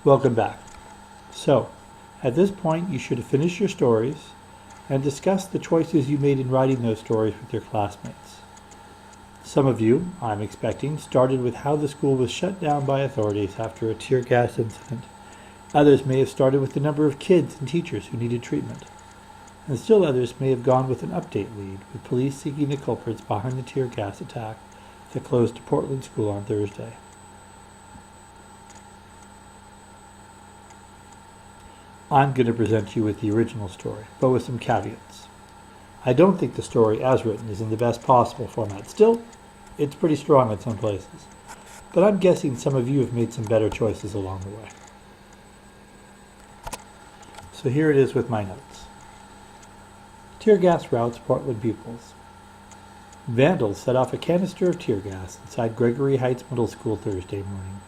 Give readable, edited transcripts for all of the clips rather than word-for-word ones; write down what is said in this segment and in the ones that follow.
Welcome back. So, at this point, you should have finished your stories and discussed the choices you made in writing those stories with your classmates. Some of you, I'm expecting, started with how the school was shut down by authorities after a tear gas incident. Others may have started with the number of kids and teachers who needed treatment. And still others may have gone with an update lead, with police seeking the culprits behind the tear gas attack that closed a Portland school on Thursday. I'm going to present you with the original story, but with some caveats. I don't think the story as written is in the best possible format. Still, it's pretty strong in some places. But I'm guessing some of you have made some better choices along the way. So here it is with my notes. Tear gas routs Portland pupils. Vandals set off a canister of tear gas inside Gregory Heights Middle School Thursday morning,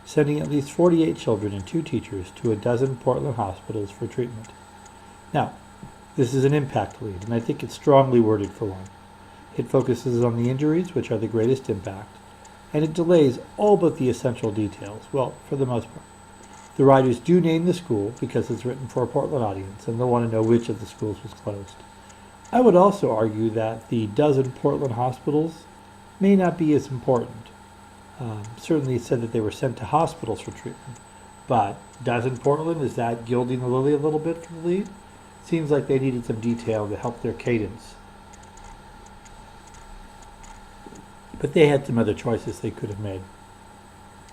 sending at least 48 children and 2 teachers to a dozen Portland hospitals for treatment. Now, this is an impact lead, and I think it's strongly worded for one. It focuses on the injuries, which are the greatest impact, and it delays all but the essential details, well, for the most part. The writers do name the school because it's written for a Portland audience, and they'll want to know which of the schools was closed. I would also argue that the dozen Portland hospitals may not be as important. Certainly it said that they were sent to hospitals for treatment, but dozen Portland, is that gilding the lily a little bit for the lead? Seems like they needed some detail to help their cadence. But they had some other choices they could have made.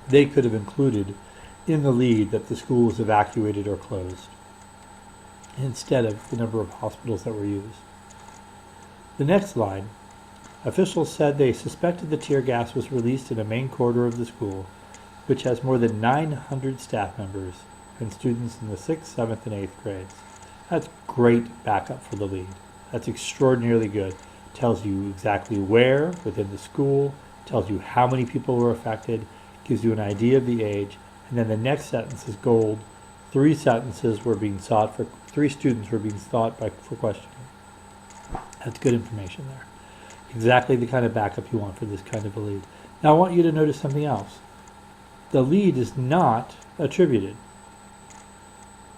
They could have included in the lead that the school was evacuated or closed, instead of the number of hospitals that were used. The next line, officials said they suspected the tear gas was released in a main corridor of the school, which has more than 900 staff members and students in the 6th, 7th, and 8th grades. That's great backup for the lead. That's extraordinarily good. Tells you exactly where within the school, tells you how many people were affected, gives you an idea of the age, and then the next sentence is gold. 3 students were being sought for questioning. That's good information there. Exactly the kind of backup you want for this kind of a lead. Now I want you to notice something else. The lead is not attributed.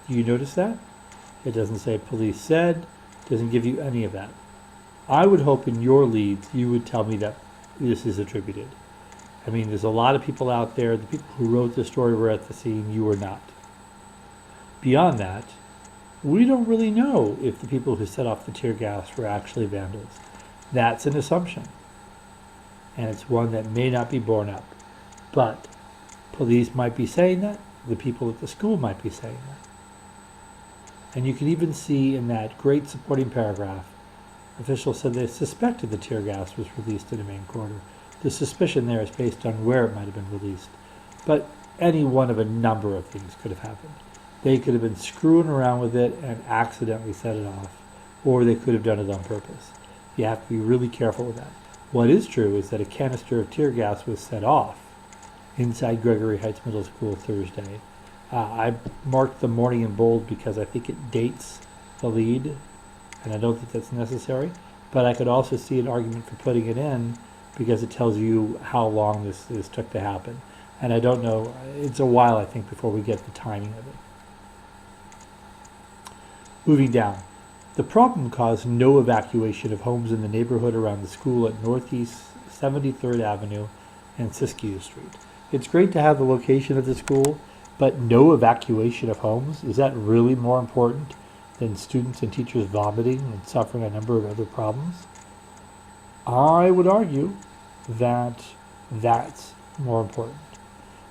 Do you notice that? It doesn't say police said, doesn't give you any of that. I would hope in your leads you would tell me that this is attributed. I mean, there's a lot of people out there, the people who wrote the story were at the scene, you were not. Beyond that, we don't really know if the people who set off the tear gas were actually vandals. That's an assumption, and it's one that may not be borne up. But police might be saying that, the people at the school might be saying that. And you can even see in that great supporting paragraph, officials said they suspected the tear gas was released in a main corridor. The suspicion there is based on where it might have been released. But any one of a number of things could have happened. They could have been screwing around with it and accidentally set it off, or they could have done it on purpose. You have to be really careful with that. What is true is that a canister of tear gas was set off inside Gregory Heights Middle School Thursday. I marked the morning in bold because I think it dates the lead, and I don't think that's necessary. But I could also see an argument for putting it in because it tells you how long this took to happen. And I don't know, it's a while, I think, before we get the timing of it. Moving down. The problem caused no evacuation of homes in the neighborhood around the school at Northeast 73rd Avenue and Siskiyou Street. It's great to have the location of the school, but no evacuation of homes? Is that really more important than students and teachers vomiting and suffering a number of other problems? I would argue that that's more important.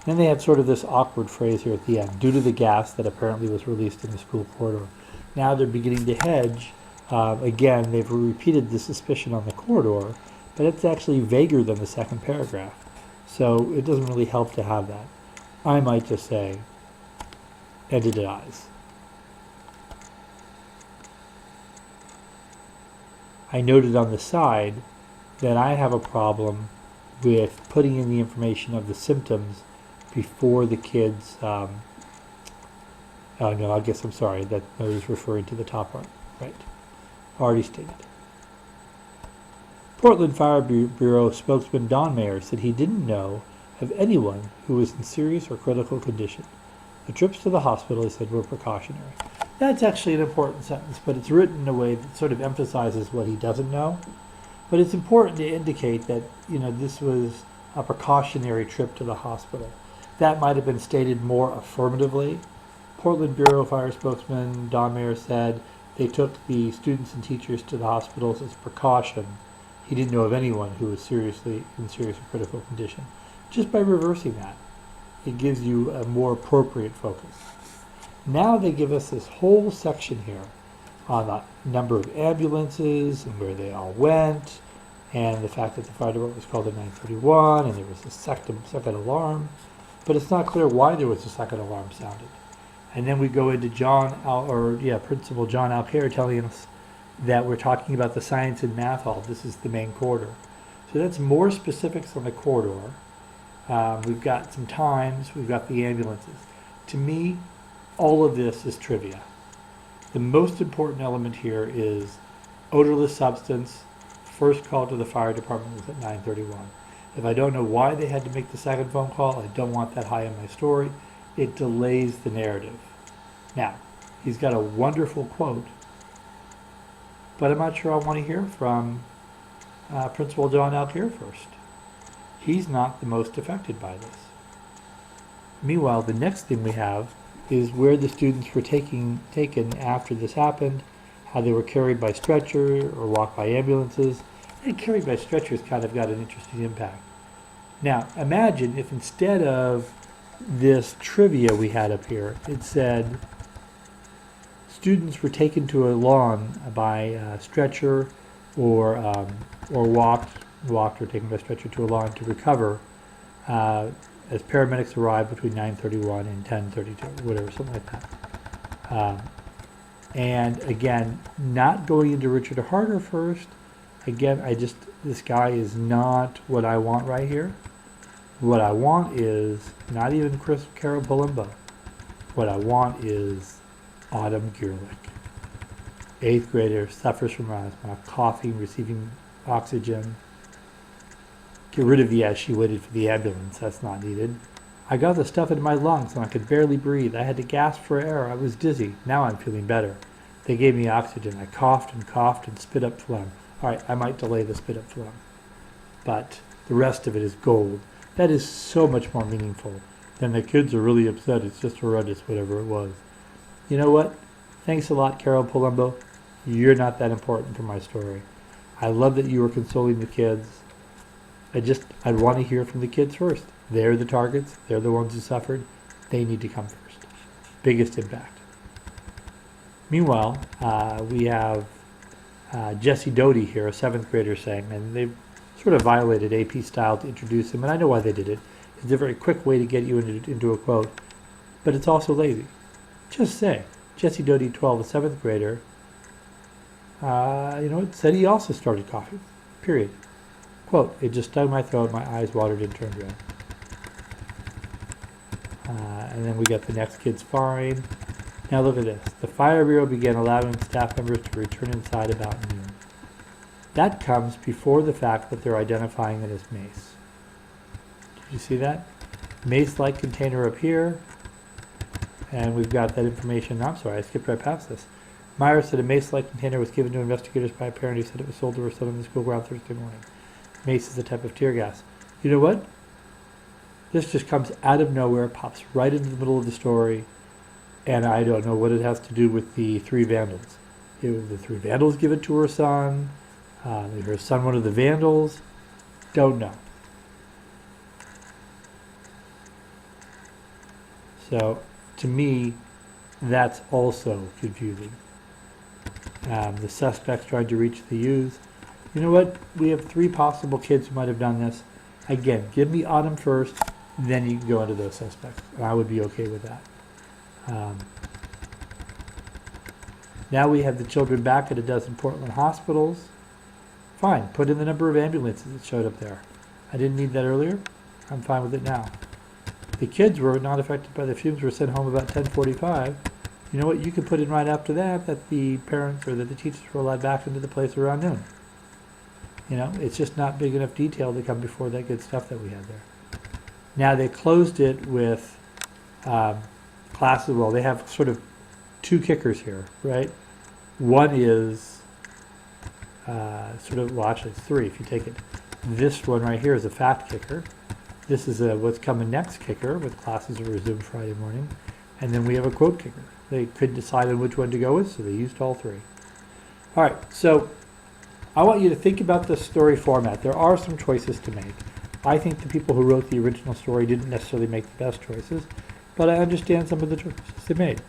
Then they had sort of this awkward phrase here at the end, due to the gas that apparently was released in the school corridor. Now they're beginning to hedge. Again, they've repeated the suspicion on the corridor, but it's actually vaguer than the second paragraph. So it doesn't really help to have that. I might just say, and it dies. I noted on the side that I have a problem with putting in the information of the symptoms before the kids, oh no, I guess I'm sorry, that is referring to the top part, right, already stated. Portland Fire Bureau spokesman Don Mayer said he didn't know of anyone who was in serious or critical condition. The trips to the hospital, they said, were precautionary. That's actually an important sentence, but it's written in a way that sort of emphasizes what he doesn't know. But it's important to indicate that, this was a precautionary trip to the hospital. That might have been stated more affirmatively. Portland Bureau of Fire spokesman Don Mayer said they took the students and teachers to the hospitals as a precaution. He didn't know of anyone who was seriously in serious or critical condition. Just by reversing that, it gives you a more appropriate focus. Now they give us this whole section here on the number of ambulances and where they all went, and the fact that the fire department was called at 9:31 and there was a second alarm, but it's not clear why there was a second alarm sounded. And then we go into Principal John Alcaire telling us that we're talking about the science and math hall. This is the main corridor. So that's more specifics on the corridor. We've got some times, we've got the ambulances. To me, all of this is trivia. The most important element here is odorless substance. First call to the fire department was at 9:31. If I don't know why they had to make the second phone call, I don't want that high in my story. It delays the narrative. Now, he's got a wonderful quote, but I'm not sure I want to hear from Principal John Alcaire first. He's not the most affected by this. Meanwhile, the next thing we have is where the students were taken after this happened, how they were carried by stretcher or walked by ambulances. And carried by stretchers kind of got an interesting impact. Now, imagine if instead of this trivia we had up here, it said students were taken to a lawn by stretcher or walked or taken by stretcher to a lawn to recover as paramedics arrived between 9:31 and 10:32, whatever, something like that. And again, not going into Richard Harder first. Again, this guy is not what I want right here. What I want is not even Carol Palumbo. What I want is Autumn Gearlick. 8th grader, suffers from asthma, coughing, receiving oxygen. Get rid of the "as she waited for the ambulance." That's not needed. I got the stuff in my lungs and I could barely breathe. I had to gasp for air. I was dizzy. Now I'm feeling better. They gave me oxygen. I coughed and spit up phlegm. All right, I might delay the spit up phlegm, but the rest of it is gold. That is so much more meaningful than the kids are really upset. It's just horrendous, whatever it was. You know what? Thanks a lot, Carol Palumbo. You're not that important for my story. I love that you were consoling the kids. I'd want to hear from the kids first. They're the targets. They're the ones who suffered. They need to come first. Biggest impact. Meanwhile, we have Jesse Doty here, a 7th grader, saying, and they've sort of violated AP style to introduce him, and I know why they did it. It's a very quick way to get you into a quote, but it's also lazy. Just say, Jesse Doty, 12, a 7th grader, said he also started coughing, period. Quote, "It just stung my throat, my eyes watered and turned red." And then we got the next kid's fine. Now look at this. The Fire Bureau began allowing staff members to return inside about noon. That comes before the fact that they're identifying it as mace. Did you see that? Mace-like container up here. And we've got that information. I'm sorry, I skipped right past this. Meyer said a mace-like container was given to investigators by a parent who said it was sold to her son on the school ground Thursday morning. Mace is a type of tear gas. You know what? This just comes out of nowhere, pops right into the middle of the story, and I don't know what it has to do with the 3 vandals. The 3 vandals give it to her son. Her son, one of the vandals. Don't know. So, to me, that's also confusing. The suspects tried to reach the youth. You know what? We have 3 possible kids who might have done this. Again, give me Autumn first, then you can go into those suspects. I would be okay with that. Now we have the children back at a dozen Portland hospitals. Fine, put in the number of ambulances that showed up there. I didn't need that earlier. I'm fine with it now. The kids were not affected by the fumes, were sent home about 10:45. You know what? You can put in right after that the parents or that the teachers were allowed back into the place around noon. It's just not big enough detail to come before that good stuff that we had there. Now they closed it with classes, well, they have sort of two kickers here, right? One is well, actually it's three if you take it. This one right here is a fact kicker. This is a what's coming next kicker with classes will resume Friday morning. And then we have a quote kicker. They could decide on which one to go with, so they used all three. All right, so I want you to think about the story format. There are some choices to make. I think the people who wrote the original story didn't necessarily make the best choices, but I understand some of the choices they made.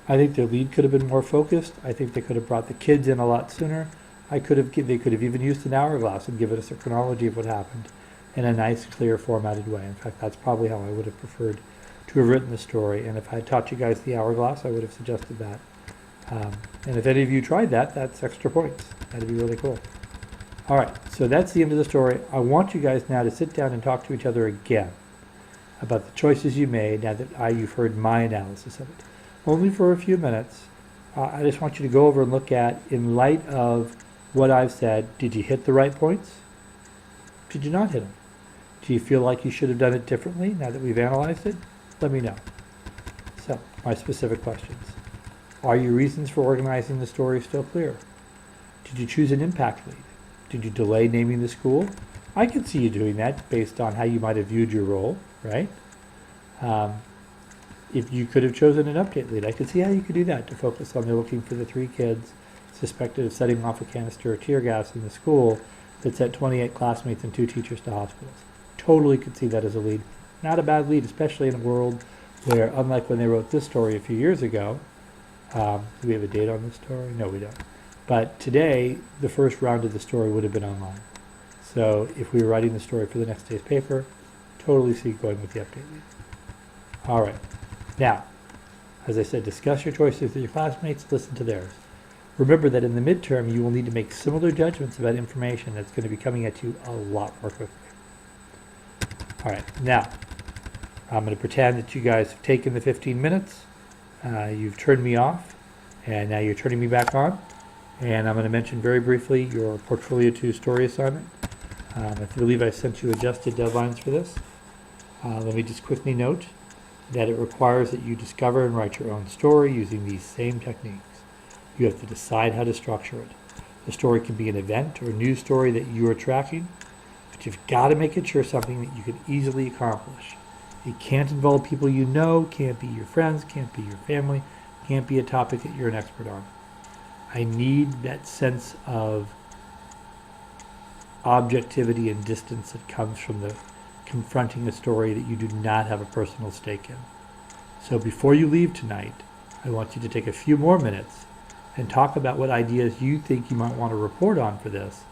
I think their lead could have been more focused. I think they could have brought the kids in a lot sooner. They could have even used an hourglass and given us a chronology of what happened in a nice, clear, formatted way. In fact, that's probably how I would have preferred to have written the story. And if I had taught you guys the hourglass, I would have suggested that. And if any of you tried that, that's extra points. That'd be really cool. All right, so that's the end of the story. I want you guys now to sit down and talk to each other again about the choices you made now that you've heard my analysis of it. Only for a few minutes. I just want you to go over and look at, in light of what I've said, did you hit the right points? Did you not hit them? Do you feel like you should have done it differently now that we've analyzed it? Let me know. So, my specific questions. Are your reasons for organizing the story still clear? Did you choose an impact lead? Did you delay naming the school? I could see you doing that based on how you might have viewed your role, right? If you could have chosen an update lead, I could see how you could do that to focus on they're looking for the 3 kids suspected of setting off a canister of tear gas in the school that sent 28 classmates and 2 teachers to hospitals. Totally could see that as a lead. Not a bad lead, especially in a world where, unlike when they wrote this story a few years ago, do we have a date on this story? No, we don't. But today, the first round of the story would have been online. So if we were writing the story for the next day's paper, totally see going with the update lead. All right. Now, as I said, discuss your choices with your classmates, listen to theirs. Remember that in the midterm, you will need to make similar judgments about information that's going to be coming at you a lot more quickly. All right, now, I'm going to pretend that you guys have taken the 15 minutes. You've turned me off, and now you're turning me back on. And I'm going to mention very briefly your Portfolio 2 story assignment. I believe I sent you adjusted deadlines for this. Let me just quickly note that it requires that you discover and write your own story using these same techniques. You have to decide how to structure it. The story can be an event or news story that you are tracking, but you've got to make it sure something that you can easily accomplish. It can't involve people you know, can't be your friends, can't be your family, can't be a topic that you're an expert on. I need that sense of objectivity and distance that comes from the confronting a story that you do not have a personal stake in. So before you leave tonight, I want you to take a few more minutes and talk about what ideas you think you might want to report on for this.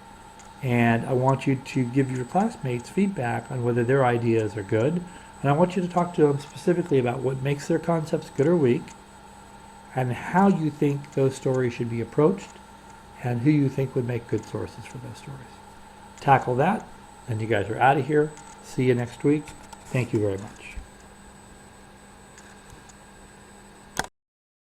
And I want you to give your classmates feedback on whether their ideas are good. And I want you to talk to them specifically about what makes their concepts good or weak, and how you think those stories should be approached, and who you think would make good sources for those stories. Tackle that, and you guys are out of here. See you next week. Thank you very much.